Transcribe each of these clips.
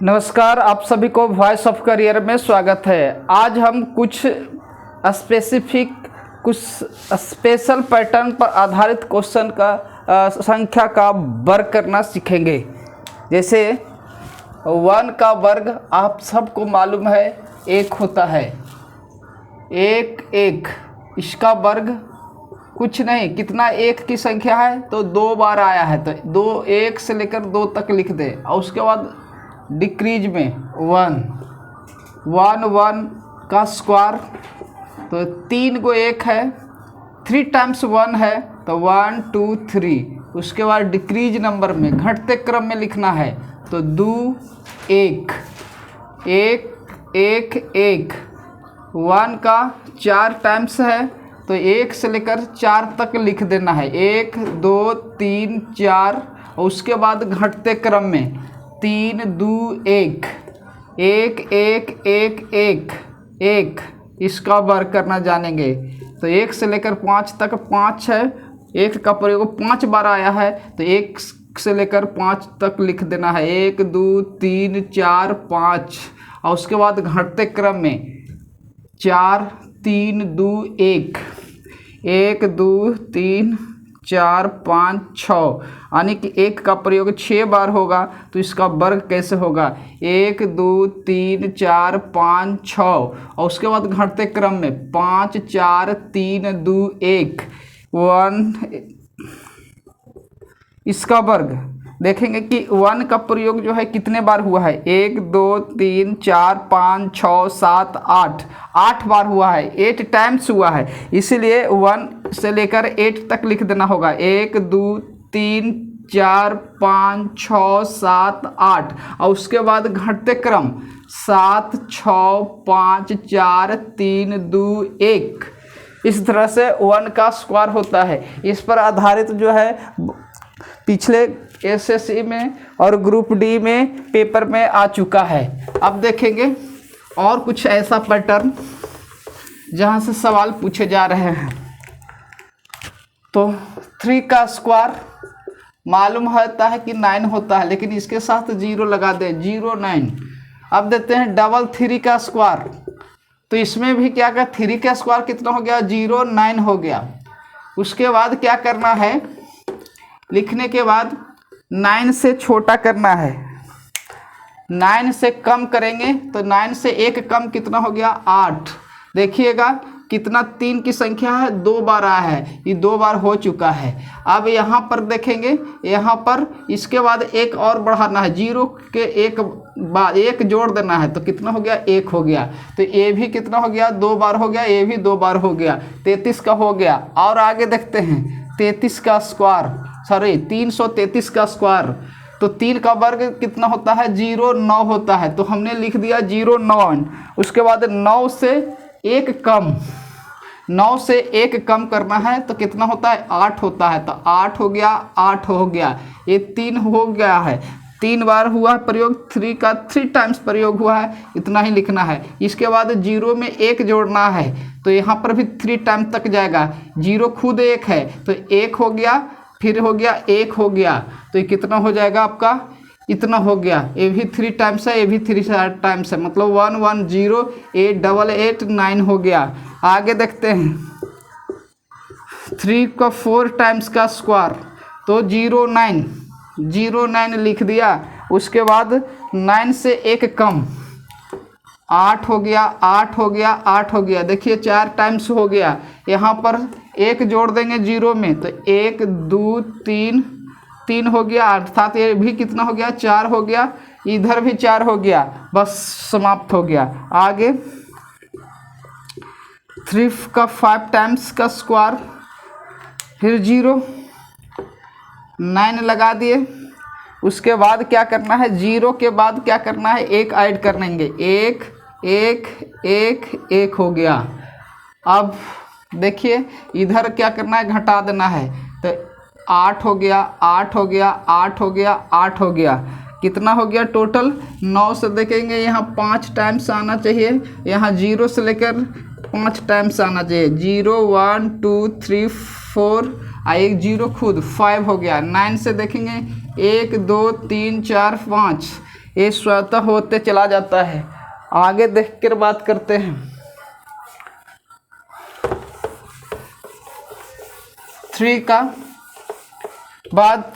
नमस्कार, आप सभी को वॉइस ऑफ करियर में स्वागत है। आज हम कुछ स्पेशल पैटर्न पर आधारित क्वेश्चन का संख्या का वर्ग करना सीखेंगे। जैसे 1 का वर्ग आप सबको मालूम है 1 होता है। 1 इसका वर्ग कुछ नहीं, कितना 1 की संख्या है तो 2 बार आया है, तो 2 1 से लेकर 2 तक लिख दे। और उसके बाद डिक्रीज में 1 का स्क्वायर, तो 3 को 1 है, 3 टाइम्स 1 है तो 1 2 3। उसके बाद डिक्रीज नंबर में घटते क्रम में लिखना है तो 2 1 1 1 1 का 4 टाइम्स है तो 1 से लेकर 4 तक लिख देना है, 1 2 3 4। और उसके बाद घटते क्रम में 3 2 1 1 1 1 1 1 इसका वर्ग करना जानेंगे। तो 1 से लेकर 5 तक 5 है, 1 का प्रयोग 5 बार आया है तो 1 से लेकर 5 तक लिख देना है, 1 2 3 4 5। और उसके बाद घटते क्रम में 4 3 2 1 1 2 3 4 5 6, यानी कि 1 का प्रयोग 6 बार होगा। तो इसका वर्ग कैसे होगा, 1 2 3 4 5 6। और उसके बाद घटते क्रम में 5 4 3 2 1 इसका वर्ग देखेंगे कि 1 का प्रयोग जो है कितने बार हुआ है, 1 2 3 4 5 6 7 8 बार हुआ है, 8 टाइम्स हुआ है। इसीलिए 1 से लेकर 8 तक लिख देना होगा, 1 2 3 4 5 6 7 8। और उसके बाद घटते क्रम 7 6 5 4 3 2 1। इस तरह से 1 का स्क्वायर होता है। इस पर आधारित जो है पिछले एसएससी में और ग्रुप डी में पेपर में आ चुका है। अब देखेंगे और कुछ ऐसा पैटर्न जहां से सवाल पूछे जा रहे हैं। तो 3 का स्क्वायर मालूम होता है कि 9 होता है, लेकिन इसके साथ 0 लगा दे, 0 9। अब देते हैं 3 का स्क्वायर, तो इसमें भी क्या क्या 3 का स्क्वायर कितना हो गया, 0 9 हो गया। उसके बाद क्या करना है, लिखने के बाद 9 से छोटा करना है, 9 से कम करेंगे तो 9 से 1 कम कितना हो गया, 8। देखिएगा कितना 3 की संख्या है, 2 बार आया है, ये 2 बार हो चुका है। अब यहाँ पर देखेंगे, यहाँ पर इसके बाद 1 और बढ़ाना है, 0 के 1 जोड़ देना है तो कितना हो गया, 1 हो गया। तो ये भी कितना हो गया, 2 बार हो गया, ये भी 2 बार हो गया, 33 का हो गया। और आगे देखते हैं 33 का स्क्वायर, 333 का स्क्वायर। तो 3 का वर्ग कितना होता है, 0 9 होता है, तो हमने लिख दिया 0 9। उसके बाद 9 से 1 कम, 9 से 1 कम करना है तो कितना होता है, 8 होता है, तो 8 हो गया, 8 हो गया, ये 3 हो गया है। 3 बार हुआ प्रयोग, 3 का 3 टाइम्स प्रयोग हुआ है, इतना ही लिखना है। इसके बाद 0 में 1 जोड़ना है तो यहाँ पर भी 3 टाइम तक जाएगा, 0 खुद 1 है तो 1 हो गया, फिर हो गया 1 हो गया, तो ये कितना हो जाएगा आपका, इतना हो गया। ये भी 3 टाइम्स है, ये भी 3 टाइम्स है, मतलब 1 1 0 8 8 8 9 हो गया। आगे देखते हैं 3 का 4 टाइम्स का स्क्वायर, तो 0 9 लिख दिया। उसके बाद 9 से 1 कम, 8 हो गया, 8 हो गया, 8 हो गया। देखिए 4 टाइम्स हो गया, यहाँ पर 1 जोड़ देंगे 0 में तो 1 2 3 हो गया, अर्थात ये भी कितना हो गया, 4 हो गया, इधर भी 4 हो गया, बस समाप्त हो गया। आगे 3 का 5 टाइम्स का स्क्वायर, फिर 0 9 लगा दिए। उसके बाद क्या करना है, 0 के बाद क्या करना है, 1 ऐड कर लेंगे, 1 1 1 1 हो गया। अब देखिए इधर क्या करना है, घटा देना है, तो 8 हो गया, 8 हो गया, 8 हो गया, 8 हो गया, कितना हो गया टोटल। 9 से देखेंगे यहाँ 5 टाइम्स आना चाहिए, यहाँ 0 से लेकर 5 टाइम्स आना चाहिए, 0 1 2 3 4, एक 0 खुद 5 हो गया। 9 से देखेंगे 1 2 3 4 5, ये स्वतः होते चला जाता है। आगे देख कर बात करते हैं। 3 का बाद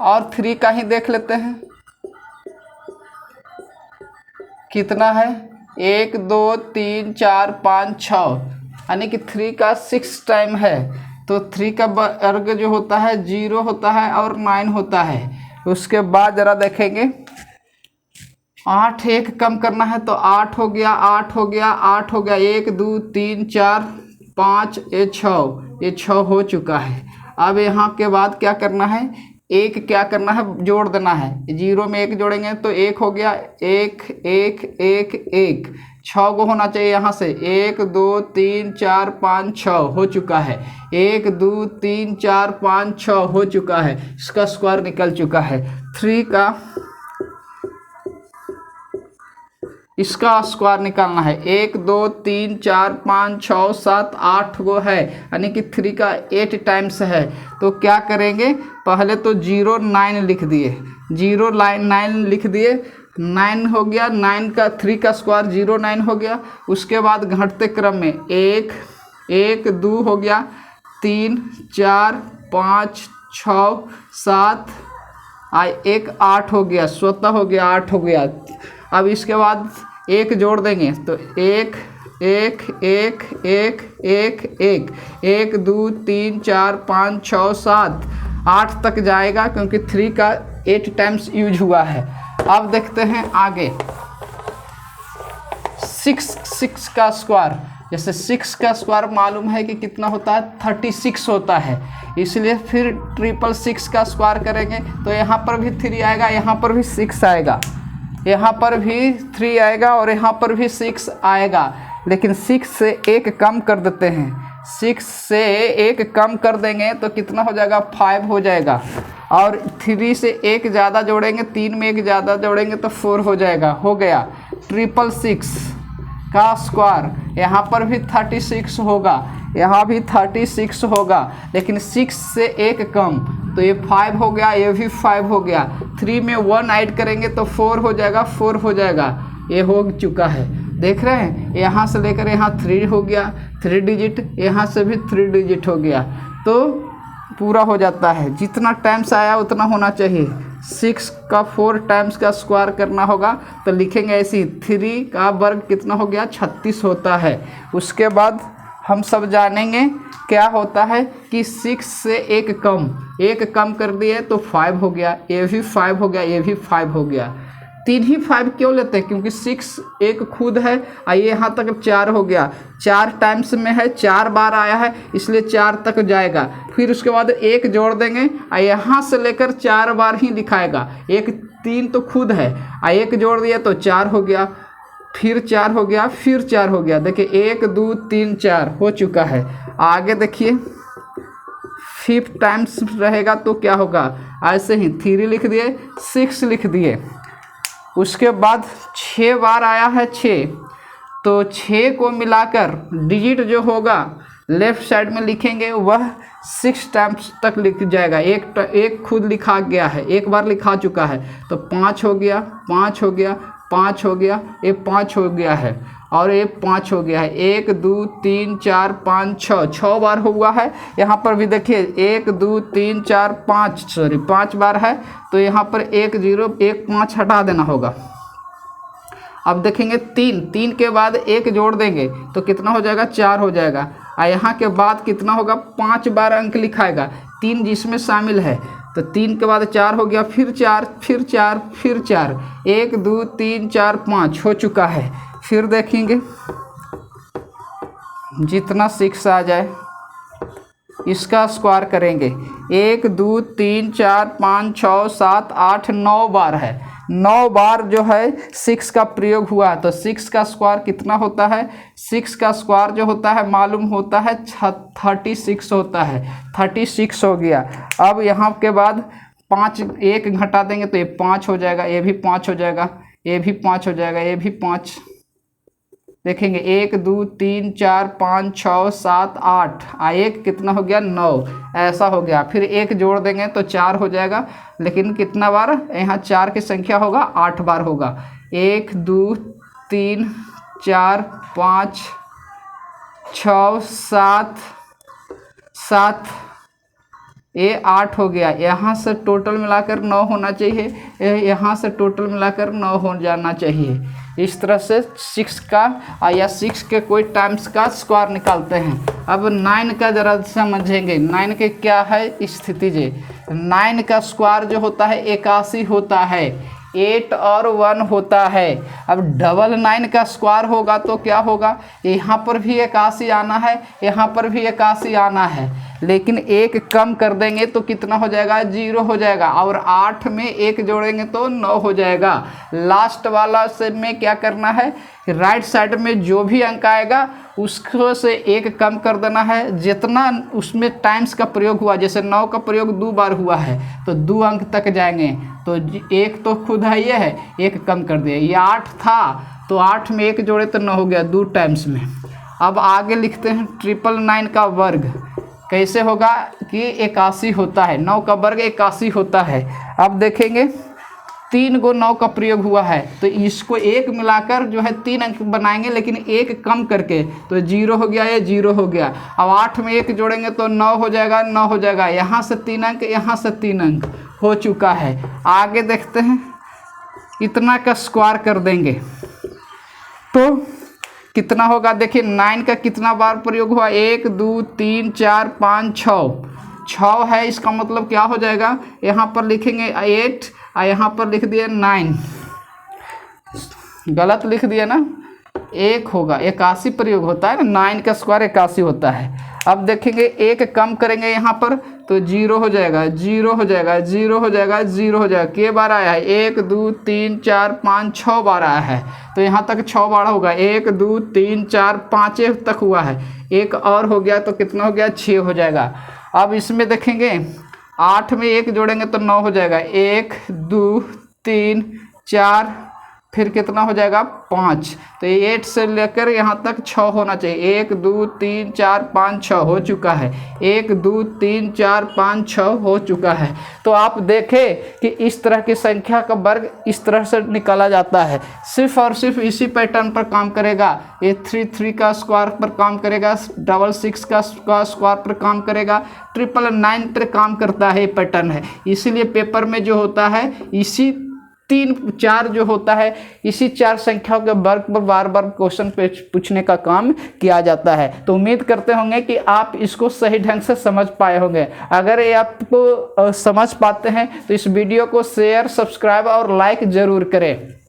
और 3 का ही देख लेते हैं कितना है 1 2 3 4 5 6, यानी कि 3 का 6 टाइम है। तो 3 का वर्ग जो होता है 0 होता है और 9 होता है। उसके बाद ज़रा देखेंगे 8 1 कम करना है तो 8 हो गया 8 हो गया 8 हो गया 1 2 3 4 5 ये 6 हो चुका है। अब यहाँ के बाद क्या करना है, एक क्या करना है जोड़ देना है। 0 में 1 जोड़ेंगे तो 1 हो गया 1 1 1 1, 6 को होना चाहिए यहाँ से 1 2 3 4 5 6 हो चुका है। 1 2 3 4 5 6 हो चुका है, इसका स्क्वायर निकल चुका है। 3 का इसका स्क्वायर निकालना है 1 2 3 4 5 6 7 8 गो है, यानी कि 3 का 8 टाइम्स है। तो क्या करेंगे, पहले तो 0 9 लिख दिए, 0 9 लिख दिए, 9 हो गया 9 का 3 का स्क्वायर 0 9 हो गया। उसके बाद घटते क्रम में 1 1 2 हो गया 3 4 5 6 7 1 8 हो गया, स्वतः हो गया 8 हो गया। अब इसके बाद 1 जोड़ देंगे तो 1 1 1 1 1 1 1 2 3 4 5 6 7 8 तक जाएगा, क्योंकि 3 का 8 टाइम्स यूज हुआ है। अब देखते हैं आगे 6 का स्क्वायर। जैसे 6 का स्क्वायर मालूम है कि कितना होता है 36 होता है, इसलिए फिर 666 का स्क्वायर करेंगे तो यहाँ पर भी 3 आएगा, यहाँ पर भी 6 आएगा, यहाँ पर भी 3 आएगा और यहाँ पर भी 6 आएगा। लेकिन 6 से 1 कम कर देते हैं, 6 से 1 कम कर देंगे तो कितना हो जाएगा 5 हो जाएगा। और 3 से 1 ज़्यादा जोड़ेंगे, 3 में 1 ज़्यादा जोड़ेंगे तो 4 हो जाएगा, हो गया 666 का स्क्वायर। यहाँ पर भी 36 होगा, यहाँ भी 36 होगा, लेकिन 6 से 1 कम तो ये 5 हो गया, ये भी 5 हो गया। 3 में 1 ऐड करेंगे तो 4 हो जाएगा, 4 हो जाएगा, ये हो चुका है। देख रहे हैं, यहाँ से लेकर यहाँ 3 हो गया 3 डिजिट, यहाँ से भी 3 डिजिट हो गया, तो पूरा हो जाता है। जितना टाइम्स आया उतना होना चाहिए। 6 का 4 टाइम्स का स्क्वायर करना होगा तो लिखेंगे ऐसे, 3 का वर्ग कितना हो गया 36 होता है। उसके बाद हम सब जानेंगे क्या होता है कि 6 से 1 कम कर दिए तो 5 हो गया, ये भी 5 हो गया, ये भी 5 हो गया। 3 ही 5 क्यों लेते हैं, क्योंकि 6 एक खुद है, आइए यहाँ तक 4 हो गया, 4 टाइम्स में है, 4 बार आया है, इसलिए 4 तक जाएगा। फिर उसके बाद 1 जोड़ देंगे, यहाँ से लेकर 4 बार ही दिखाएगा। 3 तो खुद है, 1 जोड़ दिया तो 4 हो गया, फिर 4 हो गया, फिर 4 हो गया। देखिए 1 2 3 4 हो चुका है। आगे देखिए 5 टाइम्स रहेगा तो क्या होगा, ऐसे ही 3 लिख दिए, 6 लिख दिए। उसके बाद 6 बार आया है 6, तो 6 को मिलाकर डिजिट जो होगा लेफ्ट साइड में लिखेंगे वह 6 टाइम्स तक लिख जाएगा। एक खुद लिखा गया है, एक बार लिखा चुका है, तो 5 हो गया, 5 हो गया, 5 हो गया, ये 5 हो गया है और ये 5 हो गया है। 1 2 3 4 5 6 बार हुआ है। यहाँ पर भी देखिए 1 2 3 4 5 बार है, तो यहाँ पर 1 0 1 5 हटा देना होगा। अब देखेंगे 3 के बाद 1 जोड़ देंगे तो कितना हो जाएगा 4 हो जाएगा। और यहाँ के बाद कितना होगा 5 बार अंक लिखाएगा, 3 जिसमें शामिल है, तो 3 के बाद 4 हो गया, फिर 4 फिर 4 फिर 4, 1 2 3 4 5 हो चुका है। फिर देखेंगे जितना 6 आ जाए इसका स्क्वायर करेंगे। 1 2 3 4 5 6 7 8 9 बार है, 9 बार जो है 6 का प्रयोग हुआ, तो 6 का स्क्वायर कितना होता है, 6 का स्क्वायर जो होता है मालूम होता है 36 होता है, 36 हो गया। अब यहाँ के बाद 5 1 घटा देंगे तो ये 5 हो जाएगा, ये भी 5 हो जाएगा, ये भी 5 हो जाएगा, ये भी 5, देखेंगे 1 2 3 4 5 6 7 8 एक कितना हो गया 9, ऐसा हो गया। फिर एक जोड़ देंगे तो 4 हो जाएगा, लेकिन कितना बार यहाँ 4 की संख्या होगा 8 बार होगा। 1 2 3 4 5 6 7 7 ये 8 हो गया। यहाँ से टोटल मिलाकर 9 होना चाहिए, यहाँ से टोटल मिलाकर 9 हो जाना चाहिए। इस तरह से 6 का या 6 के कोई टाइम्स का स्क्वायर निकालते हैं। अब 9 का ज़रा समझेंगे, 9 के क्या है स्थिति जे। 9 का स्क्वायर जो होता है 81 होता है, 8 और 1 होता है। अब डबल 9 का स्क्वायर होगा तो क्या होगा, यहाँ पर भी 81 आना है, यहाँ पर भी 81 आना है, लेकिन एक कम कर देंगे तो कितना हो जाएगा 0 हो जाएगा, और 8 में एक जोड़ेंगे तो 9 हो जाएगा। लास्ट वाला से में क्या करना है, राइट साइड में जो भी अंक आएगा उसको से एक कम कर देना है, जितना उसमें टाइम्स का प्रयोग हुआ। जैसे 9 का प्रयोग 2 बार हुआ है तो 2 अंक तक जाएंगे, तो एक तो खुद है ये है, एक कम कर दिया। ये 8 था तो 8 में एक जोड़े तो 9 हो गया 2 टाइम्स में। अब आगे लिखते हैं 999 का वर्ग कैसे होगा कि 81 होता है, 9 का वर्ग 81 होता है। अब देखेंगे 3 गो 9 का प्रयोग हुआ है तो इसको एक मिलाकर जो है 3 अंक बनाएंगे, लेकिन एक कम करके, तो 0 हो गया, ये 0 हो गया। अब 8 में एक जोड़ेंगे तो 9 हो जाएगा, 9 हो जाएगा। यहाँ से 3 अंक, यहाँ से 3 अंक हो चुका है। आगे देखते हैं, इतना का स्क्वायर कर देंगे तो कितना होगा। देखिए 9 का कितना बार प्रयोग हुआ, 1 2 3 4 5 6 है। इसका मतलब क्या हो जाएगा, यहाँ पर लिखेंगे 8 और यहाँ पर लिख दिए 9, गलत लिख दिया ना, 1 होगा। 81 प्रयोग होता है ना, 9 का स्क्वायर 81 होता है। अब देखेंगे एक कम करेंगे यहाँ पर तो 0 हो जाएगा, 0 हो जाएगा, 0 हो जाएगा, 0 हो जाएगा। के बार आया है, 1 2 3 4 5 6 बार आया है, तो यहाँ तक 6 बार होगा। 1 2 3 4 5 तक हुआ है, एक और हो गया तो कितना हो गया 6 हो जाएगा। अब इसमें देखेंगे 8 में एक जोड़ेंगे तो 9 हो जाएगा। 1 2 3 4 फिर कितना हो जाएगा 5, तो 8 से लेकर यहाँ तक 6 होना चाहिए। 1 2 3 4 5 6 हो चुका है, 1 2 3 4 5 6 हो चुका है। तो आप देखें कि इस तरह की संख्या का वर्ग इस तरह से निकाला जाता है। सिर्फ और सिर्फ इसी पैटर्न पर काम करेगा। ये 3 का स्क्वायर पर काम करेगा, 6 का स्क्वायर पर काम करेगा, 999 पर काम करता है। ये पैटर्न है, इसीलिए पेपर में जो होता है इसी 3 4 जो होता है इसी 4 संख्याओं के वर्ग पर बार बार क्वेश्चन पूछने का काम किया जाता है। तो उम्मीद करते होंगे कि आप इसको सही ढंग से समझ पाए होंगे। अगर ये आपको समझ पाते हैं तो इस वीडियो को शेयर, सब्सक्राइब और लाइक ज़रूर करें।